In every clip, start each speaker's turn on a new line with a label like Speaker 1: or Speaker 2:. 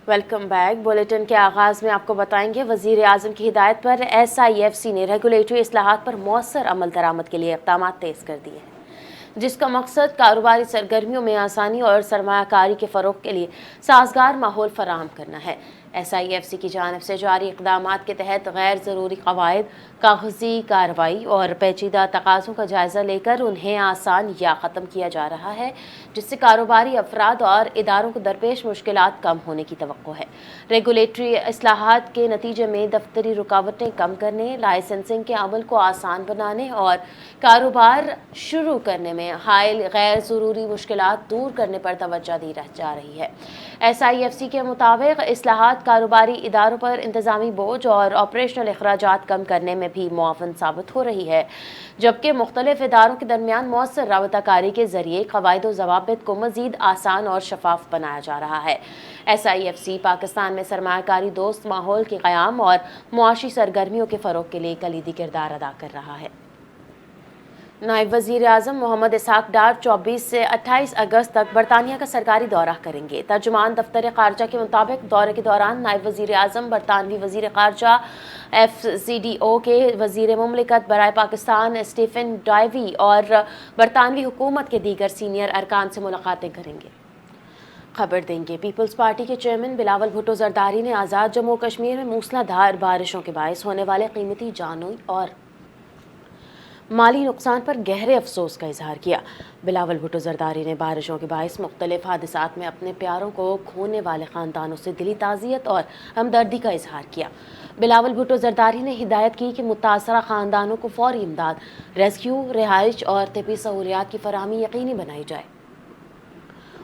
Speaker 1: Welcome back. Bulletin کے آغاز میں آپ کو بتائیں گے وزیر اعظم کی ہدایت پر SIFC نے ریگولیٹری اصلاحات پر مؤثر عمل درآمد کے لیے اقدامات تیز کر دیے ہیں، جس کا مقصد کاروباری سرگرمیوں میں آسانی اور سرمایہ کاری کے فروغ کے لیے سازگار ماحول فراہم کرنا ہے۔ SIFC کی جانب سے جاری اقدامات کے تحت غیر ضروری قواعد، کاغذی کارروائی اور پیچیدہ تقاضوں کا جائزہ لے کر انہیں آسان یا ختم کیا جا رہا ہے، جس سے کاروباری افراد اور اداروں کو درپیش مشکلات کم ہونے کی توقع ہے۔ ریگولیٹری اصلاحات کے نتیجے میں دفتری رکاوٹیں کم کرنے، لائسنسنگ کے عمل کو آسان بنانے اور کاروبار شروع کرنے میں حائل غیر ضروری مشکلات دور کرنے پر توجہ دی جا رہی ہے۔ SIFC کے مطابق اصلاحات کاروباری اداروں پر انتظامی بوجھ اور آپریشنل اخراجات کم کرنے میں بھی معاون ثابت ہو رہی ہے، جبکہ مختلف اداروں کے درمیان مؤثر رابطہ کاری کے ذریعے قواعد و ضوابط کو مزید آسان اور شفاف بنایا جا رہا ہے۔ SIFC پاکستان میں سرمایہ کاری دوست ماحول کے قیام اور معاشی سرگرمیوں کے فروغ کے لیے کلیدی کردار ادا کر رہا ہے۔ نائب وزیر اعظم محمد اسحاق ڈار 24 سے 28 اگست تک برطانیہ کا سرکاری دورہ کریں گے۔ ترجمان دفتر خارجہ کے مطابق دورے کے دوران نائب وزیر اعظم برطانوی وزیر خارجہ FCDO کے وزیر مملکت برائے پاکستان اسٹیفن ڈائیوی اور برطانوی حکومت کے دیگر سینئر ارکان سے ملاقاتیں کریں گے۔ خبر دیں گے پیپلز پارٹی کے چیئرمین بلاول بھٹو زرداری نے آزاد جموں کشمیر میں موسلا دھار بارشوں کے باعث ہونے والے قیمتی جانی اور مالی نقصان پر گہرے افسوس کا اظہار کیا۔ بلاول بھٹو زرداری نے بارشوں کے باعث مختلف حادثات میں اپنے پیاروں کو کھونے والے خاندانوں سے دلی تعزیت اور ہمدردی کا اظہار کیا۔ بلاول بھٹو زرداری نے ہدایت کی کہ متاثرہ خاندانوں کو فوری امداد، ریسکیو، رہائش اور طبی سہولیات کی فراہمی یقینی بنائی جائے۔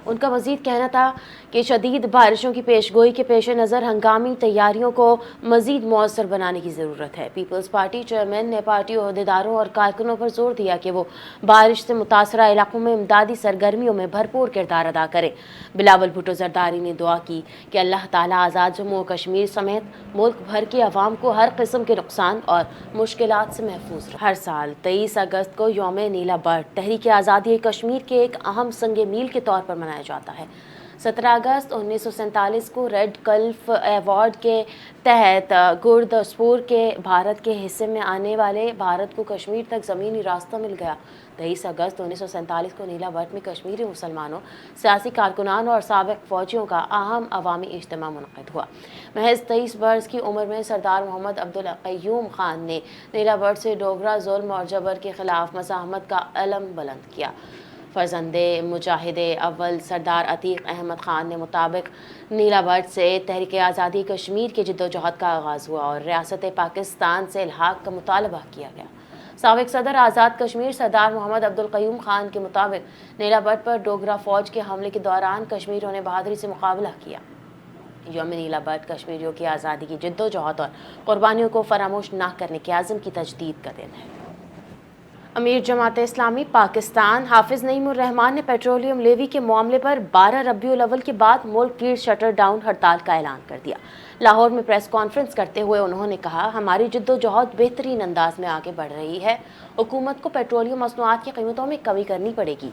Speaker 1: ان کا مزید کہنا تھا کہ شدید بارشوں کی پیشگوئی کے پیش نظر ہنگامی تیاریوں کو مزید مؤثر بنانے کی ضرورت ہے۔ پیپلز پارٹی چیئرمین نے پارٹی عہدیداروں اور کارکنوں پر زور دیا کہ وہ بارش سے متاثرہ علاقوں میں امدادی سرگرمیوں میں بھرپور کردار ادا کریں۔ بلاول بھٹو زرداری نے دعا کی کہ اللہ تعالیٰ آزاد جموں و کشمیر سمیت ملک بھر کی عوام کو ہر قسم کے نقصان اور مشکلات سے محفوظ رکھے۔ ہر سال 23 اگست کو یوم نیلا برڈ تحریک آزادی کشمیر کے ایک اہم سنگ میل کے طور پر منایا جاتا ہے۔ 17 اگست 1947 کو ریڈ کلف ایوارڈ کے تحت گرداسپور کے بھارت کے حصے میں آنے والے بھارت کو کشمیر تک زمینی راستہ مل گیا۔ 23 اگست 1947 کو نیلا برڈ میں کشمیری مسلمانوں، سیاسی کارکنان اور سابق فوجیوں کا اہم عوامی اجتماع منعقد ہوا۔ محض 23 برس کی عمر میں سردار محمد عبدالقیوم خان نے نیلا برڈ سے ڈوگرا ظلم اور جبر کے خلاف مزاحمت کا علم بلند کیا۔ فرزند مجاہد اول سردار عتیق احمد خان نے مطابق نیلا برڈ سے تحریک آزادی کشمیر کی جدوجہد کا آغاز ہوا اور ریاست پاکستان سے الحاق کا مطالبہ کیا گیا۔ سابق صدر آزاد کشمیر سردار محمد عبدالقیوم خان کے مطابق نیلا برڈ پر ڈوگرا فوج کے حملے کے دوران کشمیریوں نے بہادری سے مقابلہ کیا۔ یوم نیلا برڈ کشمیریوں کی آزادی کی جدوجہد اور قربانیوں کو فراموش نہ کرنے کے عزم کی تجدید کا دن ہے۔ امیر جماعت اسلامی پاکستان حافظ نعیم الرحمان نے پیٹرولیم لیوی کے معاملے پر 12 ربیع الاول کے بعد ملک گیر شٹر ڈاؤن ہڑتال کا اعلان کر دیا۔ لاہور میں پریس کانفرنس کرتے ہوئے انہوں نے کہا، ہماری جدوجہد بہترین انداز میں آگے بڑھ رہی ہے۔ حکومت کو پیٹرولیم مصنوعات کی قیمتوں میں کمی کرنی پڑے گی۔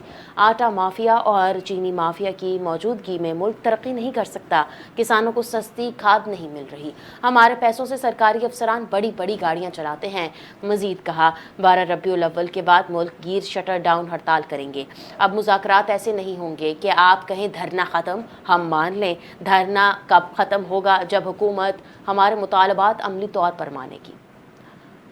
Speaker 1: آٹا مافیا اور چینی مافیا کی موجودگی میں ملک ترقی نہیں کر سکتا۔ کسانوں کو سستی کھاد نہیں مل رہی۔ ہمارے پیسوں سے سرکاری افسران بڑی بڑی گاڑیاں چلاتے ہیں۔ مزید کہا، 12 ربیع الاول کے بعد ملک گیر شٹر ڈاؤن ہڑتال کریں گے۔ اب مذاکرات ایسے نہیں ہوں گے کہ آپ کہیں دھرنا ختم، ہم مان لیں۔ دھرنا کب ختم ہوگا؟ جب حکومت ہمارے مطالبات عملی طور پر مانے گی۔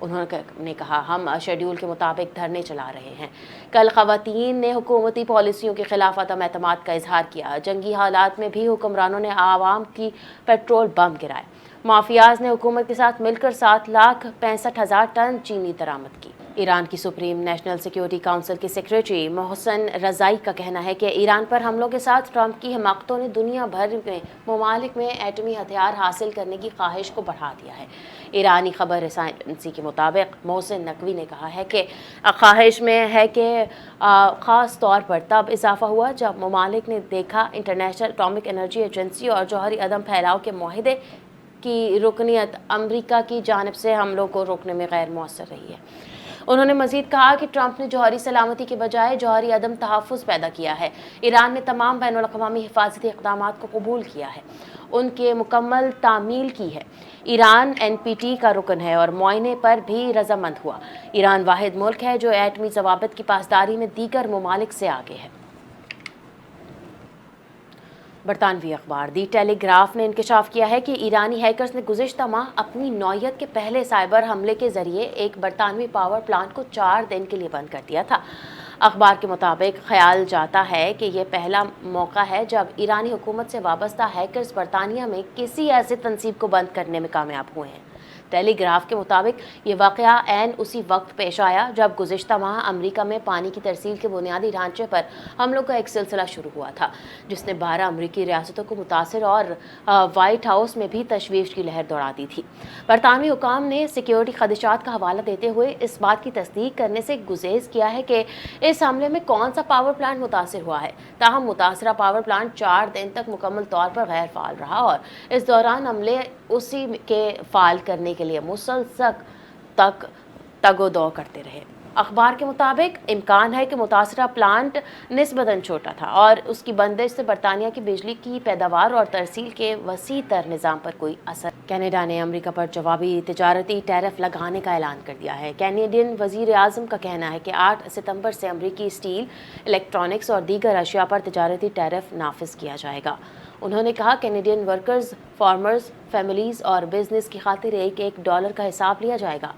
Speaker 1: انہوں نے کہا، ہم شیڈول کے مطابق دھرنے چلا رہے ہیں۔ کل خواتین نے حکومتی پالیسیوں کے خلاف عدم اعتماد کا اظہار کیا۔ جنگی حالات میں بھی حکمرانوں نے عوام کی پیٹرول بم گرائے۔ مافیاز نے حکومت کے ساتھ مل کر 7,65,000 ٹن چینی درآمد کی۔ ایران کی سپریم نیشنل سیکیورٹی کونسل کے سیکریٹری محسن رضائی کا کہنا ہے کہ ایران پر حملوں کے ساتھ ٹرمپ کی حماقتوں نے دنیا بھر میں ممالک میں ایٹمی ہتھیار حاصل کرنے کی خواہش کو بڑھا دیا ہے۔ ایرانی خبر رساں ایجنسی کے مطابق محسن نقوی نے کہا ہے کہ خواہش میں ہے کہ خاص طور پر تب اضافہ ہوا جب ممالک نے دیکھا انٹرنیشنل اٹامک انرجی ایجنسی اور جوہری عدم پھیلاؤ کے معاہدے کی رکنیت امریکہ کی جانب سے حملوں کو روکنے میں غیر مؤثر رہی ہے۔ انہوں نے مزید کہا کہ ٹرمپ نے جوہری سلامتی کے بجائے جوہری عدم تحفظ پیدا کیا ہے۔ ایران نے تمام بین الاقوامی حفاظتی اقدامات کو قبول کیا ہے۔ ان کے مکمل تعمیل کی ہے۔ ایران NPT کا رکن ہے اور معائنے پر بھی رضامند ہوا۔ ایران واحد ملک ہے جو ایٹمی ضوابط کی پاسداری میں دیگر ممالک سے آگے ہے۔ برطانوی اخبار دی ٹیلی گراف نے انکشاف کیا ہے کہ ایرانی ہیکرز نے گزشتہ ماہ اپنی نوعیت کے پہلے سائبر حملے کے ذریعے ایک برطانوی پاور پلانٹ کو 4 دن کے لیے بند کر دیا تھا۔ اخبار کے مطابق خیال جاتا ہے کہ یہ پہلا موقع ہے جب ایرانی حکومت سے وابستہ ہیکرز برطانیہ میں کسی ایسی تنصیب کو بند کرنے میں کامیاب ہوئے ہیں۔ ٹیلی گراف کے مطابق یہ واقعہ عین اسی وقت پیش آیا جب گزشتہ ماہ امریکہ میں پانی کی ترسیل کے بنیادی ڈھانچے پر حملوں کا ایک سلسلہ شروع ہوا تھا، جس نے 12 امریکی ریاستوں کو متاثر اور وائٹ ہاؤس میں بھی تشویش کی لہر دوڑا دی تھی۔ برطانوی حکام نے سیکیورٹی خدشات کا حوالہ دیتے ہوئے اس بات کی تصدیق کرنے سے گریز کیا ہے کہ اس حملے میں کون سا پاور پلانٹ متاثر ہوا ہے۔ تاہم متاثرہ پاور پلانٹ 4 دن تک مکمل طور پر غیر فعال رہا اور اس دوران عملے اسی کے فعال کرنے کے لیے مسلسل تگ و دو کرتے رہے۔ اخبار کے مطابق امکان ہے کہ متاثرہ پلانٹ نسبتاً چھوٹا تھا اور اس کی بندش سے برطانیہ کی بجلی کی پیداوار اور ترسیل کے وسیع تر نظام پر کوئی اثر۔ کینیڈا نے امریکہ پر جوابی تجارتی ٹیرف لگانے کا اعلان کر دیا ہے۔ کینیڈین وزیر اعظم کا کہنا ہے کہ 8 ستمبر سے امریکی اسٹیل، الیکٹرانکس اور دیگر اشیاء پر تجارتی ٹیرف نافذ کیا جائے گا۔ انہوں نے کہا کینیڈین ورکرز، فارمرز، فیملیز اور بزنس کی خاطر $1 کا حساب لیا جائے گا۔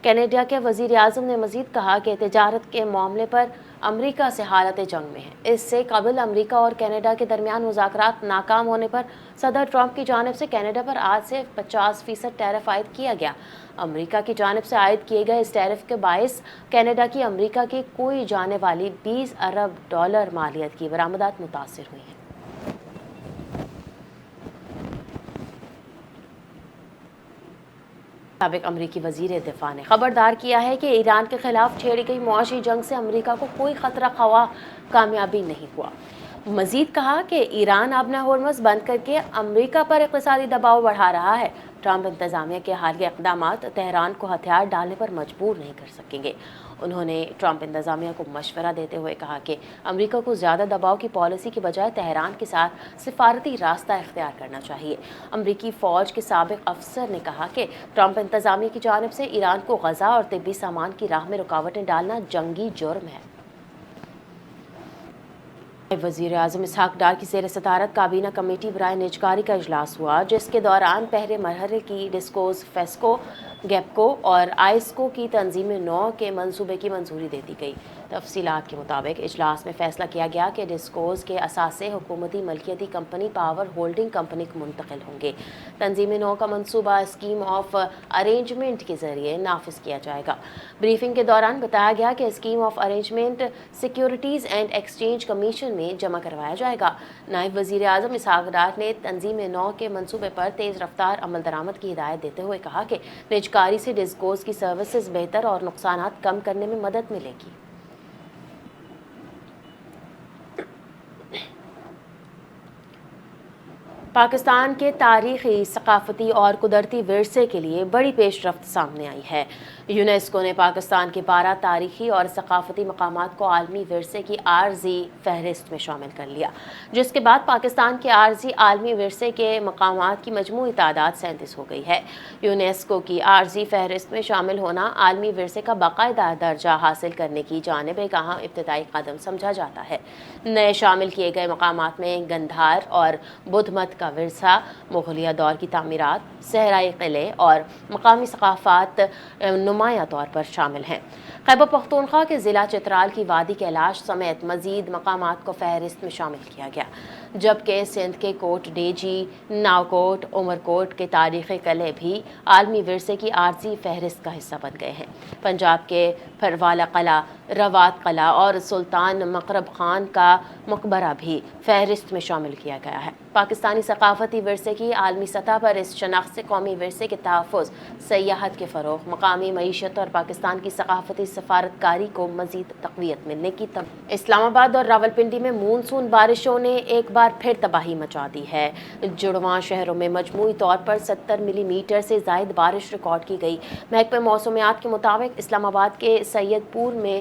Speaker 1: کینیڈا کے وزیر اعظم نے مزید کہا کہ تجارت کے معاملے پر امریکہ سے حالت جنگ میں ہے۔ اس سے قبل امریکہ اور کینیڈا کے درمیان مذاکرات ناکام ہونے پر صدر ٹرمپ کی جانب سے کینیڈا پر آج سے 50% ٹیرف عائد کیا گیا۔ امریکہ کی جانب سے عائد کیے گئے اس ٹیرف کے باعث کینیڈا کی امریکہ کی کوئی جانے والی $20 ارب مالیت کی برآمدات متاثر ہوئی ہیں۔ سابق امریکی وزیر دفاع نے خبردار کیا ہے کہ ایران کے خلاف چھیڑی گئی معاشی جنگ سے امریکہ کو کوئی خطرہ خواہ کامیابی نہیں ہوا۔ مزید کہا کہ ایران آبنہ ہرمز بند کر کے امریکہ پر اقتصادی دباؤ بڑھا رہا ہے۔ ٹرمپ انتظامیہ کے حالیہ اقدامات تہران کو ہتھیار ڈالنے پر مجبور نہیں کر سکیں گے۔ انہوں نے ٹرمپ انتظامیہ کو مشورہ دیتے ہوئے کہا کہ امریکہ کو زیادہ دباؤ کی پالیسی کی بجائے تہران کے ساتھ سفارتی راستہ اختیار کرنا چاہیے۔ امریکی فوج کے سابق افسر نے کہا کہ ٹرمپ انتظامیہ کی جانب سے ایران کو غذا اور طبی سامان کی راہ میں رکاوٹیں ڈالنا جنگی جرم ہے۔ وزیر اعظم اسحاق ڈار کی زیر صدارت کابینہ کمیٹی برائے نجکاری کا اجلاس ہوا، جس کے دوران پہلے مرحلے کی ڈسکوز، فیسکو، گیپکو اور آئسکو کی تنظیم نو کے منصوبے کی منظوری دے دی گئی۔ تفصیلات کے مطابق اجلاس میں فیصلہ کیا گیا کہ ڈسکوز کے اثاثے حکومتی ملکیتی کمپنی پاور ہولڈنگ کمپنی کو منتقل ہوں گے۔ تنظیم نو کا منصوبہ اسکیم آف ارینجمنٹ کے ذریعے نافذ کیا جائے گا۔ بریفنگ کے دوران بتایا گیا کہ scheme of arrangement securities and exchange commission میں جمع کروایا جائے گا۔ نائب وزیر اعظم اسحاق ڈار نے تنظیم نو کے منصوبے پر تیز رفتار عمل درآمد کی ہدایت دیتے ہوئے کہا کہ نجکاری سے ڈسکوز کی سروسز بہتر اور نقصانات کم کرنے میں مدد ملے گی۔ پاکستان کے تاریخی، ثقافتی اور قدرتی ورثے کے لیے بڑی پیش رفت سامنے آئی ہے۔ یونیسکو نے پاکستان کے 12 تاریخی اور ثقافتی مقامات کو عالمی ورثے کی عارضی فہرست میں شامل کر لیا، جس کے بعد پاکستان کے عارضی عالمی ورثے کے مقامات کی مجموعی تعداد 37 ہو گئی ہے۔ یونیسکو کی عارضی فہرست میں شامل ہونا عالمی ورثے کا باقاعدہ درجہ حاصل کرنے کی جانب ایک اہم ابتدائی قدم سمجھا جاتا ہے۔ نئے شامل کیے گئے مقامات میں گندھار اور بدھ مت کا ورثہ، مغلیہ دور کی تعمیرات، صحرائی قلعے اور مقامی ثقافات نمایاں طور پر شامل ہیں۔ خیبر پختونخوا کے ضلع چترال کی وادی کیلاش سمیت مزید مقامات کو فہرست میں شامل کیا گیا، جبکہ سندھ کے کوٹ ڈیجی، ناوکوٹ، عمرکوٹ کے تاریخی قلعے بھی عالمی ورثے کی عارضی فہرست کا حصہ بن گئے ہیں۔ پنجاب کے پھروالا قلعہ، روات قلعہ اور سلطان مقرب خان کا مقبرہ بھی فہرست میں شامل کیا گیا ہے۔ پاکستانی ثقافتی ورثے کی عالمی سطح پر اس شناخت سے قومی ورثے کے تحفظ، سیاحت کے فروغ، مقامی معیشت اور پاکستان کی ثقافتی سفارتکاری کو مزید تقویت ملنے کی اسلام آباد اور راولپنڈی میں مونسون بارشوں نے ایک بار پھر تباہی مچا دی ہے۔ جڑواں شہروں میں مجموعی طور پر 70 ملی میٹر سے زائد بارش ریکارڈ کی گئی۔ محکمہ موسمیات کے مطابق اسلام آباد کے سید پور میں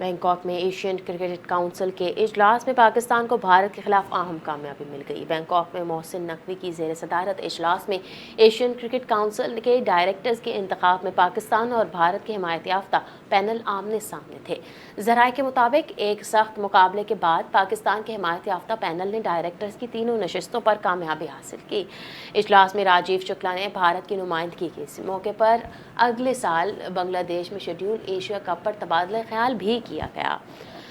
Speaker 1: بینکاک میں ایشین کرکٹ کونسل کے اجلاس میں پاکستان کو بھارت کے خلاف اہم کامیابی مل گئی۔ بینکاک میں محسن نقوی کی زیر صدارت اجلاس میں ایشین کرکٹ کونسل کے ڈائریکٹرز کے انتخاب میں پاکستان اور بھارت کے حمایت یافتہ پینل آمنے سامنے تھے۔ ذرائع کے مطابق ایک سخت مقابلے کے بعد پاکستان کے حمایت یافتہ پینل نے ڈائریکٹرز کی تینوں نشستوں پر کامیابی حاصل کی۔ اجلاس میں راجیو شکلا نے بھارت کی نمائندگی کی۔ اس موقع پر اگلے سال بنگلہ دیش میں شیڈول ایشیا کپ پر تبادلہ خیال بھی کیا گیا۔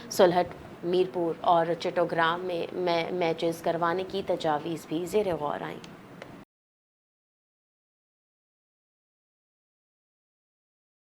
Speaker 1: سولہٹ، میرپور اور چٹوگرام میں میچز کروانے کی تجاویز بھی زیر غور آئیں۔